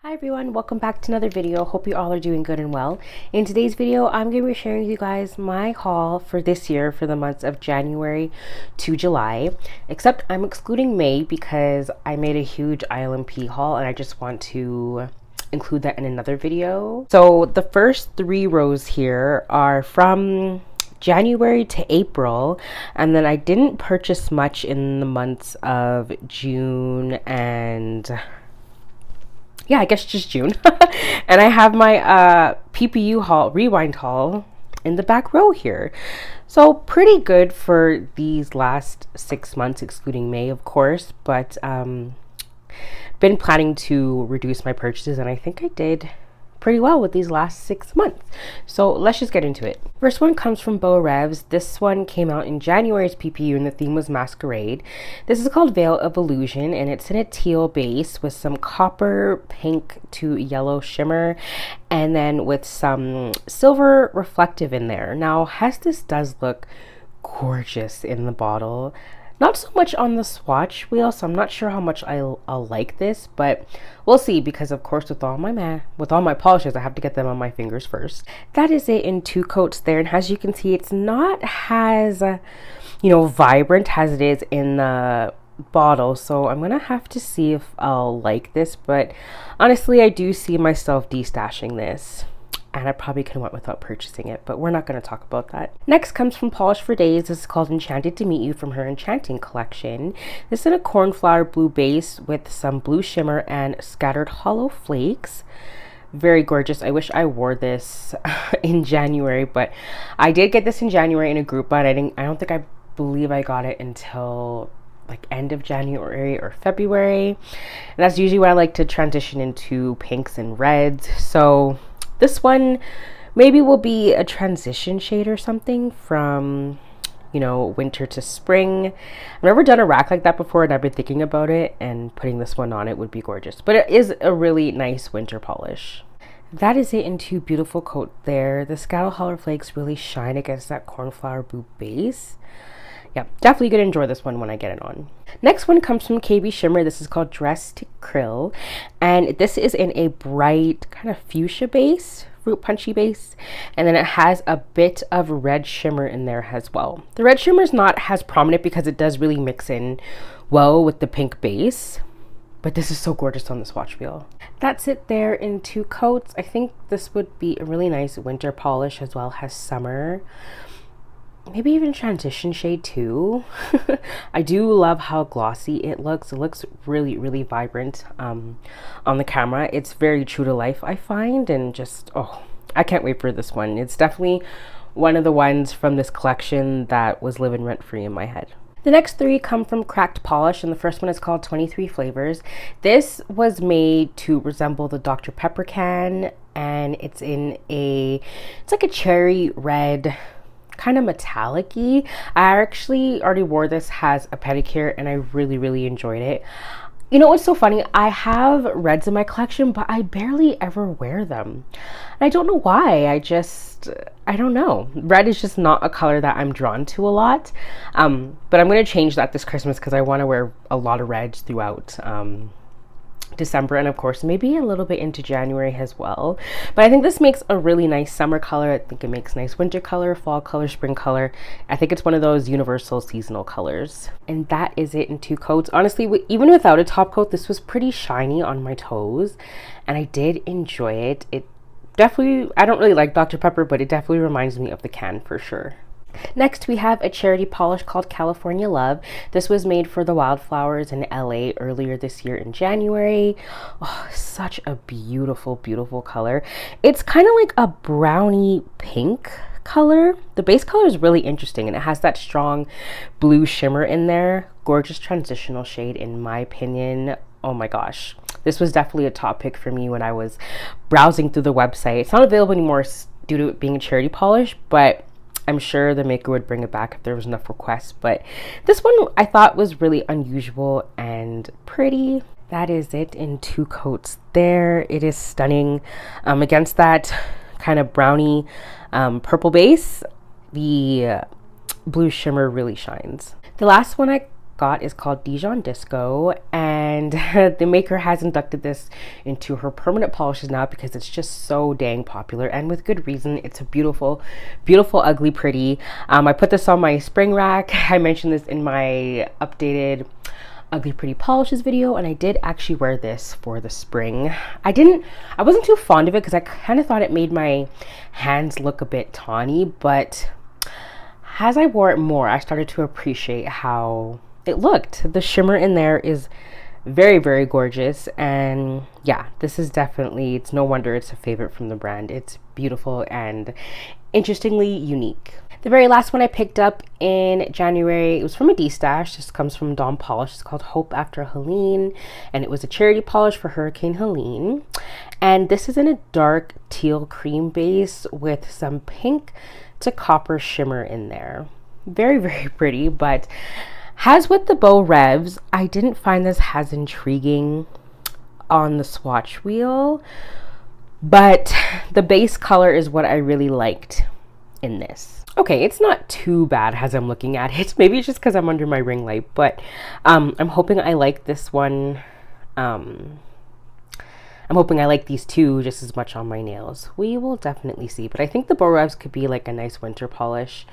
Hi everyone, welcome back to another video. Hope you all are doing good and well. In today's video, I'm going to be sharing with you guys my haul for this year for the months of January to July. Except I'm excluding May because I made a huge ILNP haul and I just want to include that in another video. So the first 3 rows here are from January to April, and then I didn't purchase much in the months of June and yeah, I guess just June. And I have my PPU haul, rewind haul in the back row here. So pretty good for these last 6 months, excluding May, of course, but been planning to reduce my purchases and I think I did pretty well with these last 6 months. So let's just get into it. First one comes from Beau Reeves. This one came out in January's PPU and the theme was Masquerade. This is called Veil of Illusion and it's in a teal base with some copper, pink to yellow shimmer and then with some silver reflective in there. Now, Hestus does look gorgeous in the bottle. Not so much on the swatch wheel, so I'm not sure how much I'll like this, but we'll see because of course with all my polishes, I have to get them on my fingers first. That is it in 2 coats there, and as you can see, it's not as vibrant as it is in the bottle, so I'm gonna have to see if I'll like this, but honestly I do see myself destashing this. And I probably could have went without purchasing it, but we're not going to talk about that. Next comes from Polish for Days. This is called Enchanted to Meet You from her Enchanting collection. This is in a cornflower blue base with some blue shimmer and scattered hollow flakes. Very gorgeous. I wish I wore this in January, but I did get this in January in a group, but I don't believe I got it until like end of January or February. And that's usually when I like to transition into pinks and reds. So this one maybe will be a transition shade or something from, winter to spring. I've never done a rack like that before and I've been thinking about it, and putting this one on it would be gorgeous. But it is a really nice winter polish. That is it in 2 beautiful coats there. The scattered hollow flakes really shine against that cornflower blue base. Yeah, definitely gonna enjoy this one when I get it on. Next one comes from KB Shimmer. This is called Dress to Krill, and this is in a bright kind of fuchsia base, fruit punchy base, and then it has a bit of red shimmer in there as well. The red shimmer is not as prominent because it does really mix in well with the pink base, but this is so gorgeous on the swatch wheel. That's it there in 2 coats. I think this would be a really nice winter polish as well as summer. Maybe even transition shade too. I do love how glossy it looks. It looks really, really vibrant on the camera. It's very true to life, I find, and just, I can't wait for this one. It's definitely one of the ones from this collection that was living rent-free in my head. The next 3 come from Cracked Polish, and the first one is called 23 Flavors. This was made to resemble the Dr. Pepper can, and it's like a cherry red, kind of metallic-y. I actually already wore this as a pedicure and I really, really enjoyed it. You know what's so funny? I have reds in my collection, but I barely ever wear them. And I don't know why. I don't know. Red is just not a color that I'm drawn to a lot. But I'm going to change that this Christmas because I want to wear a lot of reds throughout December, and of course maybe a little bit into January as well. But I think this makes a really nice summer color. I think it makes nice winter color, fall color, spring color. I think it's one of those universal seasonal colors. And that is it in 2 coats. Honestly, even without a top coat, this was pretty shiny on my toes and I did enjoy it. It definitely, I don't really like Dr. Pepper, but it definitely reminds me of the can for sure. Next, we have a charity polish called California Love. This was made for the Wildflowers in LA earlier this year in January. Oh, such a beautiful, beautiful color. It's kind of like a brownie pink color. The base color is really interesting and it has that strong blue shimmer in there. Gorgeous transitional shade in my opinion. Oh my gosh. This was definitely a top pick for me when I was browsing through the website. It's not available anymore due to it being a charity polish, but I'm sure the maker would bring it back if there was enough requests, but this one I thought was really unusual and pretty. That is it in 2 coats there. It is stunning. Against that kind of brownie purple base, the blue shimmer really shines. The last one I got is called Dijon Disco, and the maker has inducted this into her permanent polishes now because it's just so dang popular, and with good reason. It's a beautiful, beautiful, ugly, pretty. I put this on my spring rack. I mentioned this in my updated ugly pretty polishes video, and I did actually wear this for the spring. I wasn't too fond of it because I kind of thought it made my hands look a bit tawny, but as I wore it more, I started to appreciate how it looked. The shimmer in there is very, very gorgeous, and yeah, this is definitely, it's no wonder it's a favorite from the brand. It's beautiful and interestingly unique. The very last one I picked up in January, it was from a destash. This comes from Dawn Polish. It's called Hope After Helene, and it was a charity polish for Hurricane Helene. And this is in a dark teal cream base with some pink to copper shimmer in there. Very, very pretty, but as with the Beau Reeves, I didn't find this as intriguing on the swatch wheel, but the base color is what I really liked in this. Okay, it's not too bad as I'm looking at it. Maybe it's just because I'm under my ring light, but I'm hoping I like this one. I'm hoping I like these two just as much on my nails. We will definitely see, but I think the Beau Reeves could be like a nice winter polish,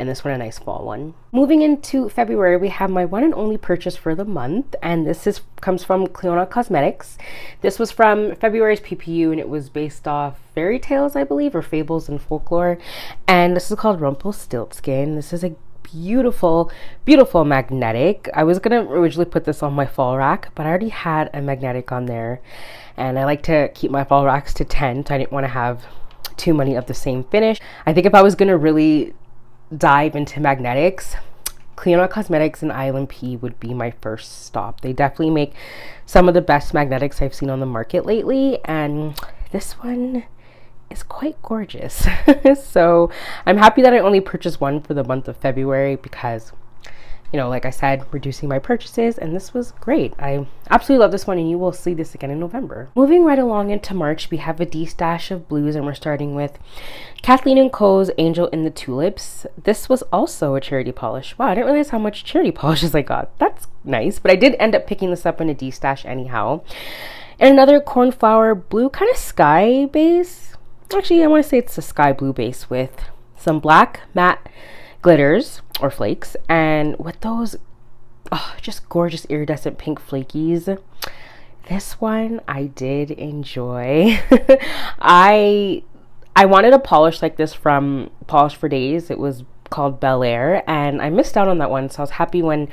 and this one a nice fall one. Moving into February, we have my one and only purchase for the month, and this comes from Clionadh Cosmetics. This was from February's PPU, and it was based off fairy tales, I believe, or fables and folklore, and this is called Rumpelstiltskin. This is a beautiful, beautiful magnetic. I was gonna originally put this on my fall rack, but I already had a magnetic on there, and I like to keep my fall racks to 10, so I didn't want to have too many of the same finish. I think if I was gonna really dive into magnetics, Clionadh Cosmetics and ILNP would be my first stop. They definitely make some of the best magnetics I've seen on the market lately, and this one is quite gorgeous. So I'm happy that I only purchased one for the month of February because, you know, like I said, reducing my purchases, and this was great. I absolutely love this one, and you will see this again in November. Moving right along into March, we have a destash of blues, and we're starting with Kathleen & Co.'s Angel in the Tulips. This was also a charity polish. Wow, I didn't realize how much charity polishes I got. That's nice, but I did end up picking this up in a destash anyhow. And another cornflower blue kind of sky base. Actually, I want to say it's a sky blue base with some black matte glitters or flakes, and with those just gorgeous iridescent pink flakies. This one I did enjoy. I wanted a polish like this from Polish for Days. It was called Bel Air, and I missed out on that one, so I was happy when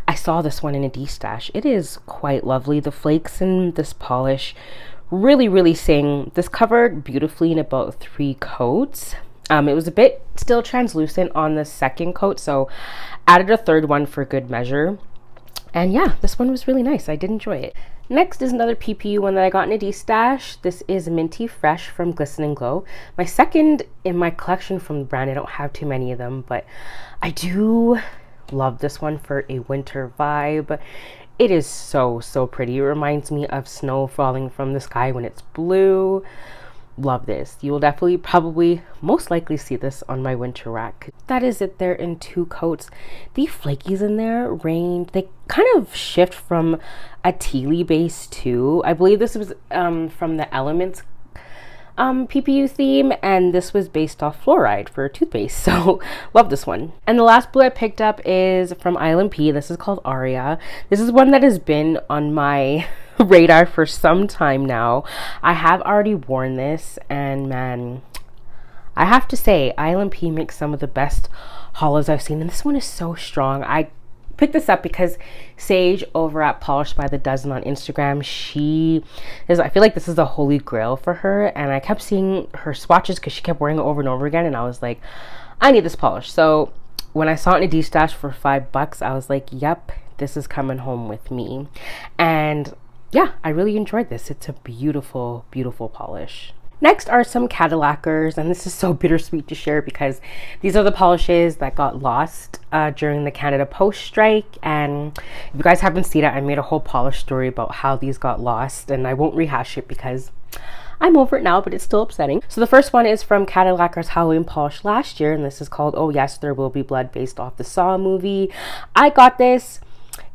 I saw this one in a destash. It is quite lovely. The flakes in this polish really, really sing. This covered beautifully in about 3 coats. It was a bit still translucent on the second coat, so added a third one for good measure. And yeah, this one was really nice. I did enjoy it. Next is another PPU one that I got in a destash. This is Minty Fresh from Glisten and Glow. My second in my collection from the brand. I don't have too many of them, but I do love this one for a winter vibe. It is so, so pretty. It reminds me of snow falling from the sky when it's blue. Love this. You will definitely, probably, most likely see this on my winter rack. That is it there in 2 coats. The flakies in there range, they kind of shift from a tealy base too. I believe this was from the Elements PPU theme, and this was based off fluoride for toothpaste, so love this one. And the last blue I picked up is from ILNP. This is called Aria. This is one that has been on my radar for some time now. I have already worn this, and man, I have to say ILNP makes some of the best hollows I've seen, and this one is so strong. I picked this up because Sage over at Polished by the Dozen on Instagram, I feel like this is the holy grail for her, and I kept seeing her swatches because she kept wearing it over and over again, and I was like, I need this polish. So when I saw it in a destash for $5, I was like, yep, this is coming home with me. And yeah, I really enjoyed this. It's a beautiful, beautiful polish. Next are some Cadillacquers, and this is so bittersweet to share because these are the polishes that got lost during the Canada Post strike. And if you guys haven't seen it, I made a whole polish story about how these got lost, and I won't rehash it because I'm over it now, but it's still upsetting. So the first one is from Cadillacquer's Halloween polish last year, and this is called Oh Yes, There Will Be Blood, based off the Saw movie. I got this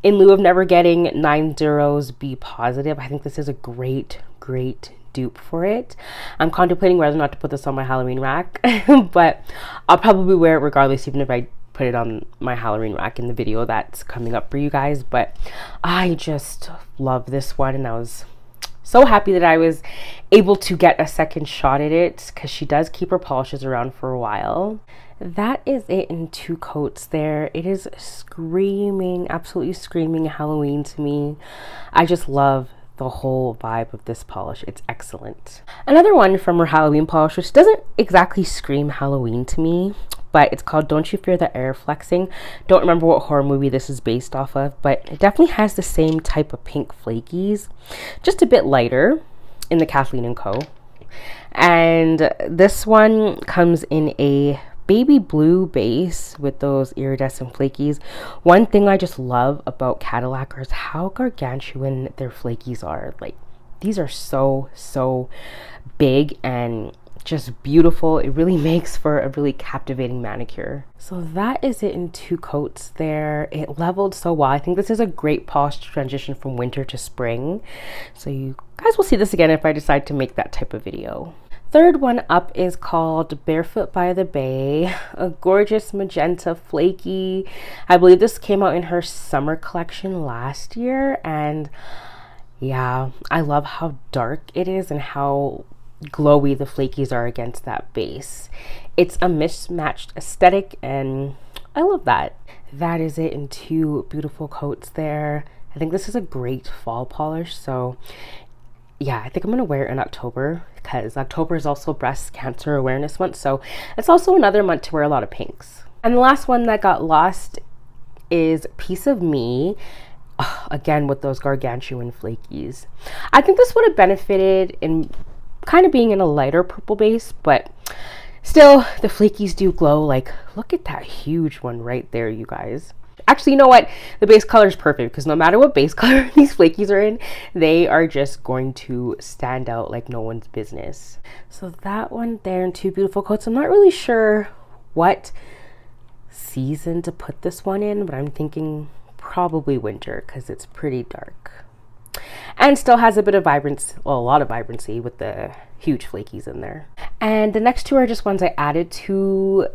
in lieu of never getting 9 zeros be positive, I think this is a great dupe for it. I'm contemplating whether or not to put this on my Halloween rack, but I'll probably wear it regardless, even if I put it on my Halloween rack in the video that's coming up for you guys. But I just love this one, and I was so happy that I was able to get a second shot at it, because she does keep her polishes around for a while. That is it in 2 coats there. It is screaming, absolutely screaming Halloween to me. I just love the whole vibe of this polish. It's excellent. Another one from her Halloween polish, which doesn't exactly scream Halloween to me, but it's called Don't You Fear the Air Flexing. Don't remember what horror movie this is based off of, but it definitely has the same type of pink flakies, just a bit lighter in the Kathleen and Co. And this one comes in a baby blue base with those iridescent flakies. One thing I just love about Cadillacquer is how gargantuan their flakies are. Like, these are so big and just beautiful. It really makes for a really captivating manicure. So that is it in 2 coats there. It leveled so well. I think this is a great polish to transition from winter to spring. So you guys will see this again if I decide to make that type of video. Third one up is called Barefoot by the Bay, a gorgeous magenta flaky. I believe this came out in her summer collection last year, and yeah, I love how dark it is and how glowy the flakies are against that base. It's a mismatched aesthetic, and I love that. That is it in 2 beautiful coats there. I think this is a great fall polish, so yeah, I think I'm gonna wear it in October, because October is also Breast Cancer Awareness Month, so it's also another month to wear a lot of pinks. And the last one that got lost is Piece of Me, again with those gargantuan flakies. I think this would have benefited in kind of being in a lighter purple base, but still the flakies do glow. Like, look at that huge one right there, you guys. Actually, you know what? The base color is perfect, because no matter what base color these flakies are in, they are just going to stand out like no one's business. So that one there in 2 beautiful coats. I'm not really sure what season to put this one in, but I'm thinking probably winter, because it's pretty dark. And still has a bit of vibrancy, well, a lot of vibrancy with the huge flakies in there. And the next 2 are just ones I added to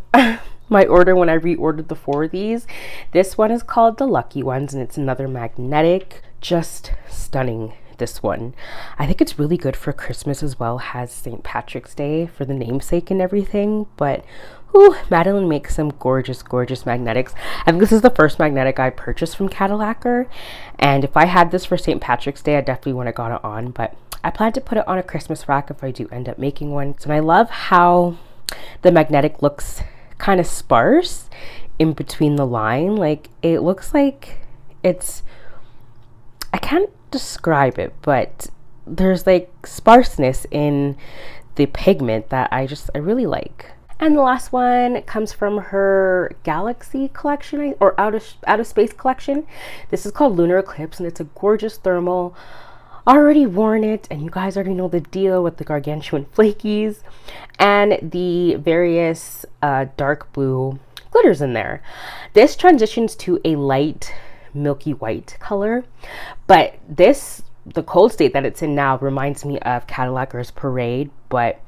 my order when I reordered the 4 of these. This one is called The Lucky Ones, and it's another magnetic. Just stunning, this one. I think it's really good for Christmas as well. Has St. Patrick's Day for the namesake and everything, but Madeline makes some gorgeous magnetics. I think this is the first magnetic I purchased from Cadillacquer, and if I had this for St. Patrick's Day, I definitely would have got it on, but I plan to put it on a Christmas rack if I do end up making one. So I love how the magnetic looks kind of sparse in between the line. Like, it looks like it's, I can't describe it, but there's like sparseness in the pigment that I really like. And the last one comes from her Galaxy collection, or out of space collection. This is called Lunar Eclipse, and it's a gorgeous thermal. Already worn it, and you guys already know the deal with the gargantuan flakies and the various dark blue glitters in there. This transitions to a light milky white color, but this, the cold state that it's in now, reminds me of Cadillacquer's Parade, but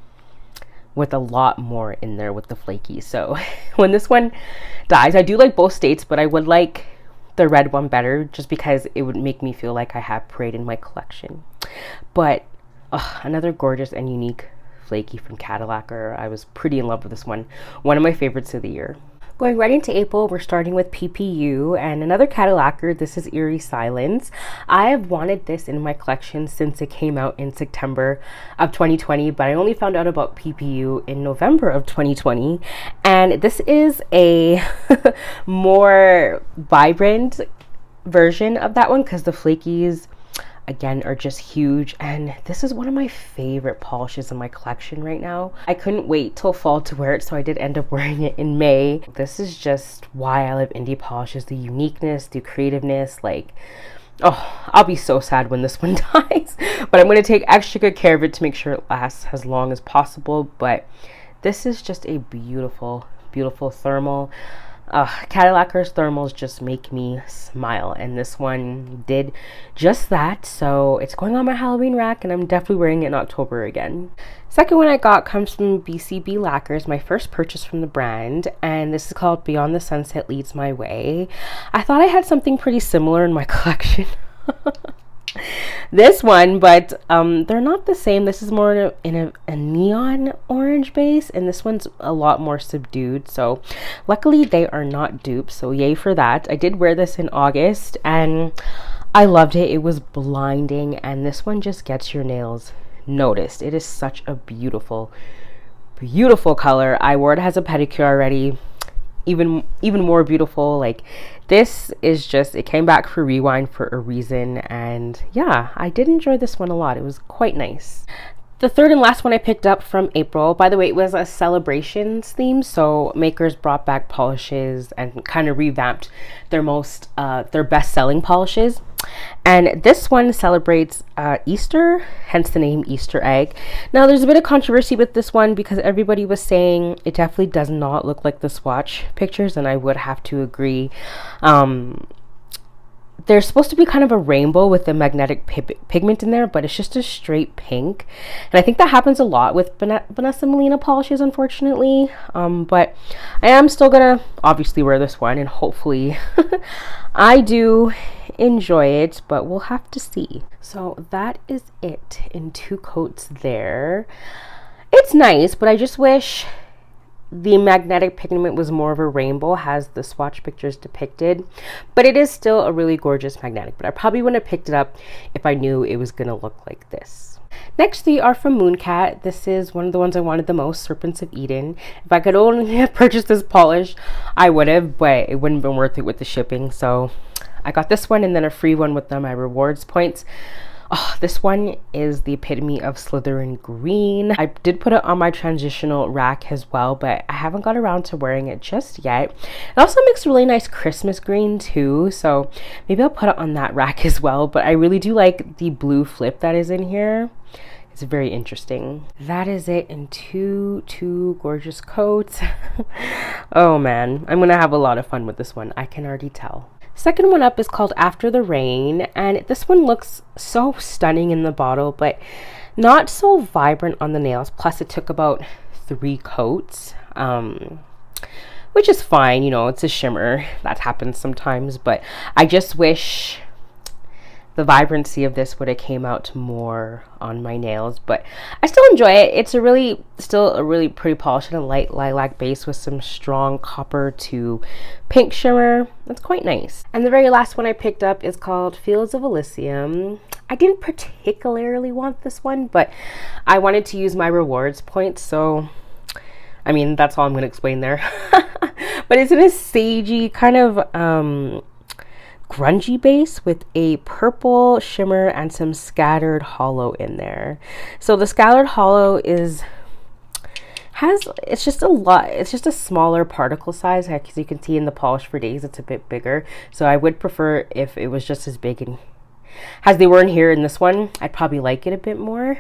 with a lot more in there with the flaky. So when this one dies, I do like both states, but I would like the red one better, just because it would make me feel like I have Parade in my collection. But another gorgeous and unique flaky from Cadillacquer. I was pretty in love with this one of my favorites of the year. Going right into April, we're starting with PPU and another Cadillacquer. This is Eerie Silence. I have wanted this in my collection since it came out in September of 2020, but I only found out about PPU in November of 2020. And this is a more vibrant version of that one, because the flakies again are just huge, and this is one of my favorite polishes in my collection right now. I couldn't wait till fall to wear it, so I did end up wearing it in May. This is just why I love indie polishes, the uniqueness, the creativeness. Like, I'll be so sad when this one dies, but I'm going to take extra good care of it to make sure it lasts as long as possible. But this is just a beautiful thermal. Cadillacquer's thermals just make me smile, and this one did just that. So it's going on my Halloween rack, and I'm definitely wearing it in October again. Second one I got comes from BCB Lacquers, my first purchase from the brand, and this is called Beyond the Sunset Leads My Way. I thought I had something pretty similar in my collection. This one, but they're not the same. This is more in a neon orange base, and this one's a lot more subdued. So luckily they are not dupes, so yay for that. I did wear this in August and I loved it. It was blinding, and this one just gets your nails noticed. It is such a beautiful color. I wore it as a pedicure already. Even more beautiful. Like, this is just, it came back for rewind for a reason, and yeah, I did enjoy this one a lot. It was quite nice. The third and last one I picked up from April, by the way, it was a celebrations theme, so makers brought back polishes and kind of revamped their best selling polishes. And this one celebrates Easter, hence the name Easter egg. Now there's a bit of controversy with this one because everybody was saying it definitely does not look like the swatch pictures, and I would have to agree. There's supposed to be kind of a rainbow with the magnetic pigment in there, but it's just a straight pink. And I think that happens a lot with Vanessa Molina polishes, unfortunately. But I am still gonna obviously wear this one, and hopefully I do enjoy it, but we'll have to see. So that is it in 2 coats there. It's nice, but I just wish the magnetic pigment was more of a rainbow, has the swatch pictures depicted, but it is still a really gorgeous magnetic. But I probably wouldn't have picked it up if I knew it was gonna look like this. Next 3 are from Mooncat. This is one of the ones I wanted the most, Serpents of Eden. If I could only have purchased this polish, I would have, but it wouldn't have been worth it with the shipping. So I got this one and then a free one with my rewards points. Oh, this one is the epitome of Slytherin green. I did put it on my transitional rack as well, but I haven't got around to wearing it just yet. It also makes a really nice Christmas green too, so maybe I'll put it on that rack as well. But I really do like the blue flip that is in here. It's very interesting. That is it in two gorgeous coats. Oh man, I'm gonna have a lot of fun with this one, I can already tell. Second one up is called After the Rain, and this one looks so stunning in the bottle, but not so vibrant on the nails. Plus it took about 3 coats, which is fine, you know, it's a shimmer. That happens sometimes, but I just wish the vibrancy of this would have came out more on my nails, but I still enjoy it. It's still a really pretty polish and a light lilac base with some strong copper to pink shimmer. It's quite nice. And the very last one I picked up is called Fields of Elysium. I didn't particularly want this one, but I wanted to use my rewards points, so I mean, that's all I'm going to explain there. But it's in a sagey kind of grungy base with a purple shimmer and some scattered hollow in there. So the scattered hollow it's just a smaller particle size. As you can see in the Polish for Days, it's a bit bigger, so I would prefer if it was just as big and as they were in here. In this one, I'd probably like it a bit more,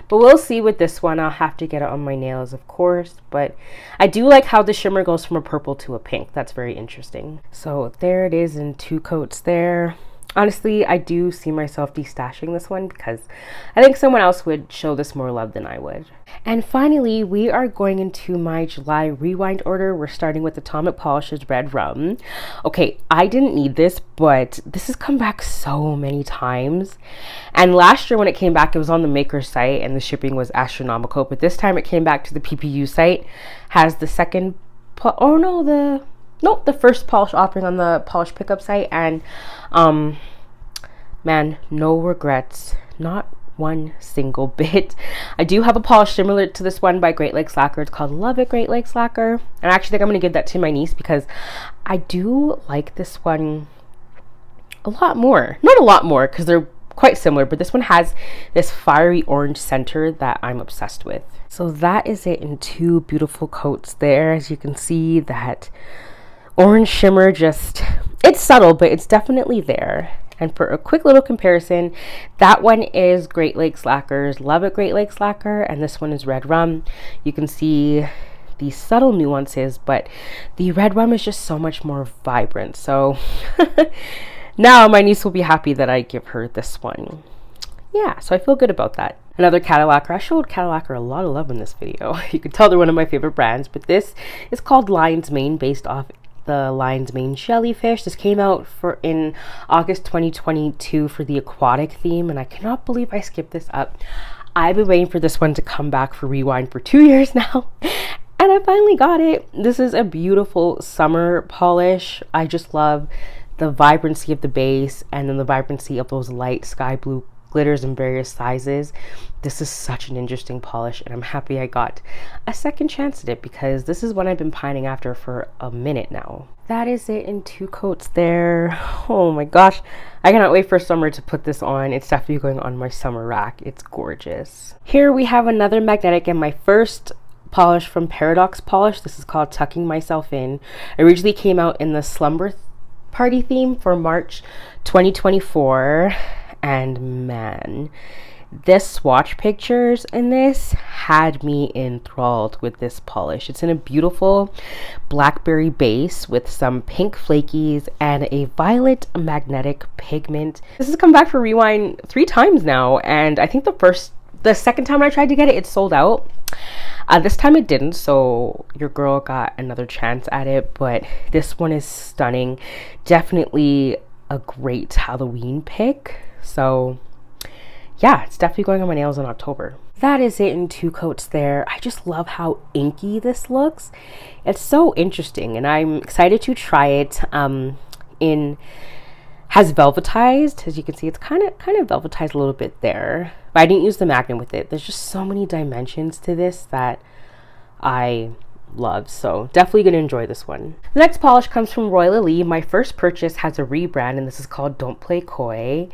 but we'll see with this one. I'll have to get it on my nails, of course, but I do like how the shimmer goes from a purple to a pink. That's very interesting. So there it is in 2 coats there. Honestly, I do see myself destashing this one because I think someone else would show this more love than I would. And finally, we are going into my July rewind order. We're starting with Atomic Polishes Red Rum. Okay, I didn't need this, but this has come back so many times. And last year when it came back, it was on the maker site and the shipping was astronomical. But this time it came back to the PPU site, has the the first polish offering on the polish pickup site, and man, no regrets, not one single bit. I do have a polish similar to this one by Great Lakes Lacquer. It's called Love It Great Lakes Lacquer, and I actually think I'm going to give that to my niece because I do like this one a lot more. Not a lot more because they're quite similar, but this one has this fiery orange center that I'm obsessed with. So that is it in 2 beautiful coats there. As you can see, that orange shimmer, it's subtle, but it's definitely there. And for a quick little comparison, that one is Great Lakes Lacquer's Love It Great Lakes Lacquer, and this one is Red Rum. You can see these subtle nuances, but the red one is just so much more vibrant. So now my niece will be happy that I give her this one. Yeah, so I feel good about that. Another Cadillacquer. I showed Cadillacquer a lot of love in this video. You can tell they're one of my favorite brands, but this is called Lion's Mane, based off the Lion's Mane jellyfish. This came out in August 2022 for the aquatic theme, and I cannot believe I skipped this up. I've been waiting for this one to come back for Rewind for 2 years now, and I finally got it. This is a beautiful summer polish. I just love the vibrancy of the base and then the vibrancy of those light sky blue glitters in various sizes. This is such an interesting polish, and I'm happy I got a second chance at it because this is one I've been pining after for a minute now. That is it in 2 coats there. Oh my gosh, I cannot wait for summer to put this on. It's definitely going on my summer rack. It's gorgeous. Here we have another magnetic and my first polish from Paradox Polish. This is called Tucking Myself In. It originally came out in the Slumber Party theme for March 2024. And man, this swatch pictures in this had me enthralled with this polish. It's in a beautiful blackberry base with some pink flakies and a violet magnetic pigment. This has come back for Rewind 3 times now, and I think the second time I tried to get it, it sold out. This time it didn't, so your girl got another chance at it, but this one is stunning. Definitely a great Halloween pick. So yeah, it's definitely going on my nails in October. That is it in 2 coats there. I just love how inky this looks. It's so interesting, and I'm excited to try it. Has velvetized, as you can see. It's kind of velvetized a little bit there, but I didn't use the magnet with it. There's just so many dimensions to this that I love, so definitely gonna enjoy this one. The next polish comes from Roy Lily. My first purchase has a rebrand, and this is called Don't Play Coy.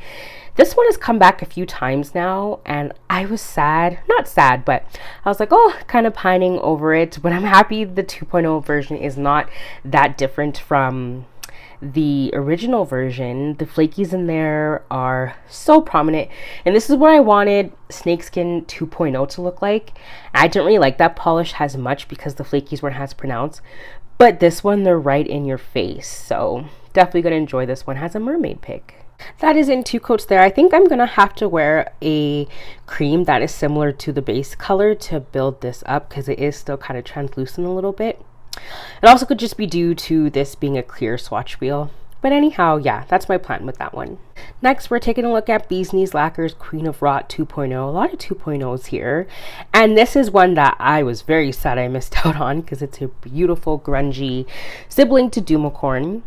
This one has come back a few times now, and I was not sad, but I was like, oh, kind of pining over it. But I'm happy the 2.0 version is not that different from the original version. The flakies in there are so prominent, and this is what I wanted Snakeskin 2.0 to look like. I didn't really like that polish as much because the flakies weren't as pronounced, but this one, they're right in your face, so definitely gonna enjoy this one. Has a mermaid pick. That is in 2 coats there. I think I'm gonna have to wear a cream that is similar to the base color to build this up because it is still kind of translucent a little bit. It also could just be due to this being a clear swatch wheel. But anyhow, yeah, that's my plan with that one. Next, we're taking a look at Bee's Knees Lacquers Queen of Rot 2.0. A lot of 2.0s here. And this is one that I was very sad I missed out on because it's a beautiful, grungy sibling to Doomacorn.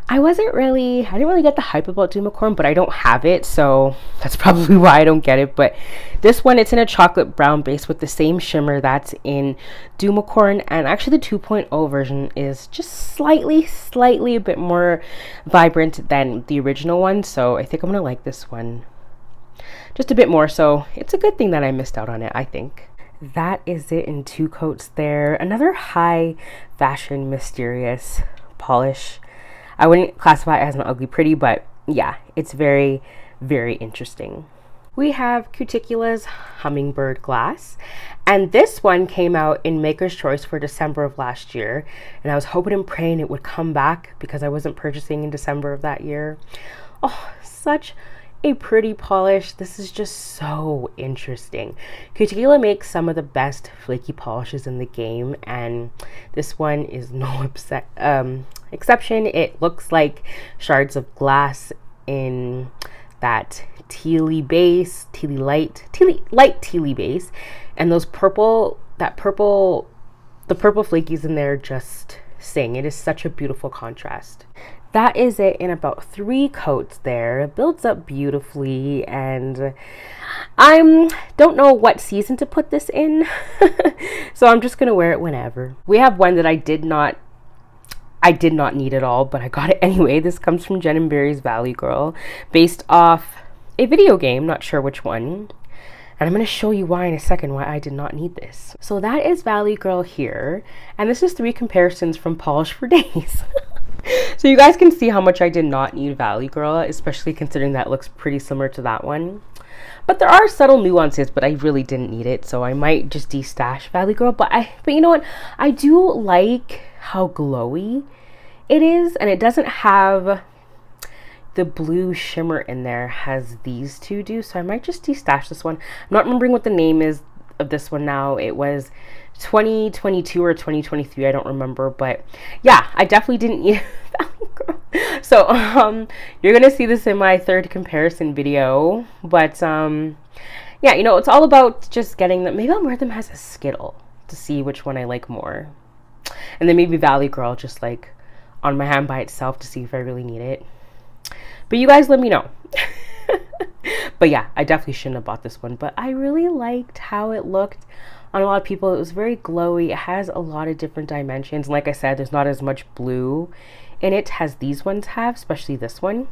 I didn't really get the hype about Doomacorn, but I don't have it, so that's probably why I don't get it. But this one, it's in a chocolate brown base with the same shimmer that's in Doomacorn, and actually the 2.0 version is just slightly a bit more vibrant than the original one, so I think I'm gonna like this one just a bit more, so it's a good thing that I missed out on it, I think. That is it in 2 coats there. Another high fashion mysterious polish. I wouldn't classify it as an ugly pretty, but yeah, it's very, very interesting. We have Cuticula's Hummingbird Glass, and this one came out in Maker's Choice for December of last year, and I was hoping and praying it would come back because I wasn't purchasing in December of that year. Oh, such a pretty polish. This is just so interesting. Cuticula makes some of the best flaky polishes in the game, and this one is no exception. It looks like shards of glass in that tealy base, light tealy base, and those purple flakies in there just sing. It is such a beautiful contrast. That is it in about 3 coats there. It builds up beautifully, and I don't know what season to put this in, so I'm just gonna wear it whenever. We have one that I did not need at all, but I got it anyway. This comes from Jen & Barry's Valley Girl, based off a video game, not sure which one. And I'm going to show you why in a second, why I did not need this. So that is Valley Girl here, and this is 3 comparisons from Polish for Days. So you guys can see how much I did not need Valley Girl, especially considering that looks pretty similar to that one. But there are subtle nuances, but I really didn't need it, so I might just destash Valley Girl. But you know what? I do like how glowy it is, and it doesn't have the blue shimmer in there has these two do, so I might just destash this one. I'm not remembering what the name is of this one now. It was 2022 or 2023, I don't remember, but yeah, I definitely didn't need Valley Girl. So you're gonna see this in my third comparison video, but yeah, you know, it's all about just getting them. Maybe I'll wear them as a Skittle to see which one I like more, and then maybe Valley Girl just like on my hand by itself to see if I really need it. But you guys let me know. But yeah, I definitely shouldn't have bought this one, but I really liked how it looked on a lot of people. It was very glowy. It has a lot of different dimensions. Like I said, there's not as much blue in it as these ones have, especially this one.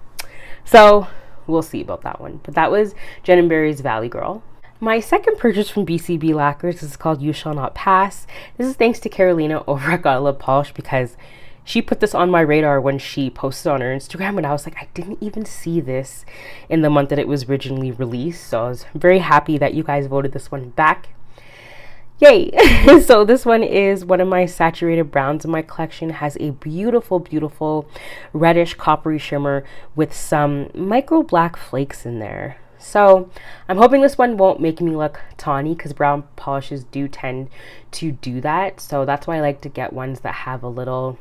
So we'll see about that one. But that was Jen & Barry's Valley Girl. My second purchase from BCB Lacquers is called You Shall Not Pass. This is thanks to Carolina over at Gotta Love Polish, because she put this on my radar when she posted on her Instagram, and I was like, I didn't even see this in the month that it was originally released. So I was very happy that you guys voted this one back. Yay! So this one is one of my saturated browns in my collection. It has a beautiful, beautiful reddish coppery shimmer with some micro black flakes in there. So I'm hoping this one won't make me look tawny, because brown polishes do tend to do that. So that's why I like to get ones that have a little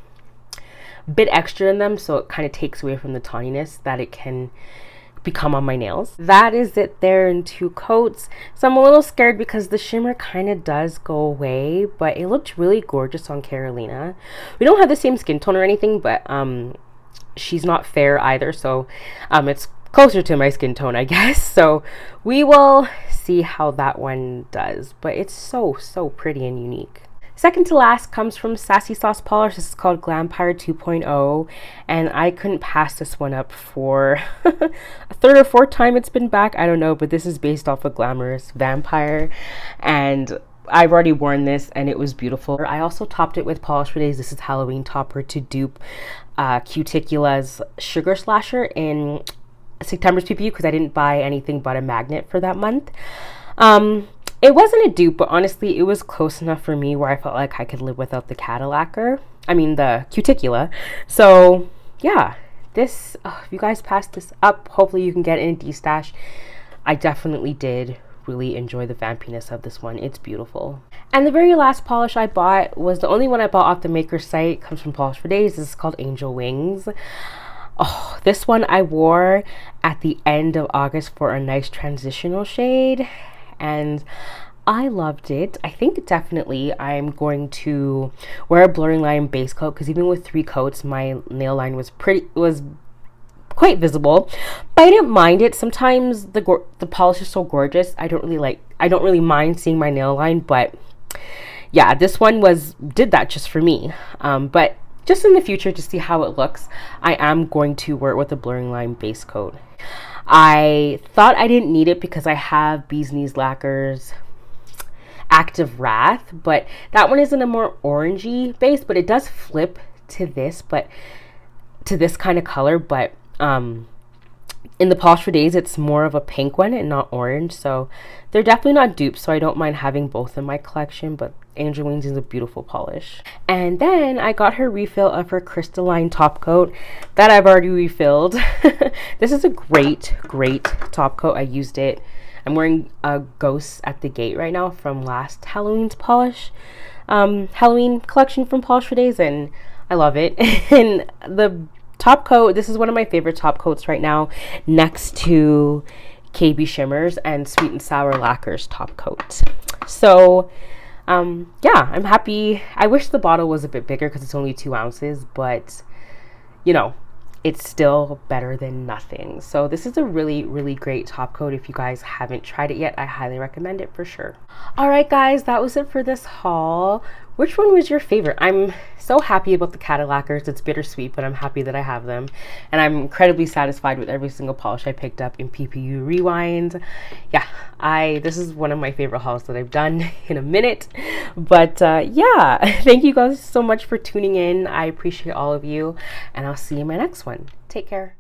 bit extra in them, so it kind of takes away from the tawniness that it can become on my nails. That is it there in 2 coats. So I'm a little scared because the shimmer kind of does go away, but it looked really gorgeous on Carolina. We don't have the same skin tone or anything, but she's not fair either, so it's closer to my skin tone, I guess. So we will see how that one does, but it's so pretty and unique. Second to last comes from Sassy Sauce Polish. This is called Glampire 2.0, and I couldn't pass this one up for a third or fourth time it's been back. I don't know, but this is based off of Glamorous Vampire, and I've already worn this and it was beautiful. I also topped it with Polish for Days. This is Halloween topper to dupe Cuticulah's Sugar Slasher in September's PPU, because I didn't buy anything but a magnet for that month. It wasn't a dupe, but honestly, it was close enough for me where I felt like I could live without the Cadillacquer. I mean, the Cuticulah. So, yeah, this, if you guys pass this up, hopefully you can get it in destash. I definitely did really enjoy the vampiness of this one. It's beautiful. And the very last polish I bought was the only one I bought off the maker's site. It comes from Polish for Days. This is called Angel Wings. Oh, this one I wore at the end of August for a nice transitional shade, and I loved it. I think definitely I'm going to wear a blurring line base coat, because even with 3 coats, my nail line was quite visible, but I didn't mind it. Sometimes the polish is so gorgeous, I don't really mind seeing my nail line, but yeah, this one did that just for me. But just in the future, to see how it looks, I am going to wear it with a blurring line base coat. I thought I didn't need it because I have Bee's Knees Lacquers Active Wrath, but that one is in a more orangey base, but it does flip to this kind of color. But in the Polish for Days, it's more of a pink one and not orange, so they're definitely not dupes, so I don't mind having both in my collection. But Angel Wings is a beautiful polish. And then I got her refill of her crystalline top coat that I've already refilled. This is a great top coat. I used it. I'm wearing a Ghosts at the Gate right now from last Halloween's polish, Halloween collection from Polish for Days, and I love it. And the top coat, this is one of my favorite top coats right now, next to KB Shimmers and Sweet and Sour Lacquers top coat. So yeah, I'm happy. I wish the bottle was a bit bigger because it's only 2 ounces, but you know, it's still better than nothing. So this is a really great top coat. If you guys haven't tried it yet, I highly recommend it for sure. All right guys, that was it for this haul. Which one was your favorite? I'm so happy about the Cadillacquers. It's bittersweet, but I'm happy that I have them, and I'm incredibly satisfied with every single polish I picked up in PPU Rewind. Yeah, this is one of my favorite hauls that I've done in a minute. But yeah, thank you guys so much for tuning in. I appreciate all of you, and I'll see you in my next one. Take care.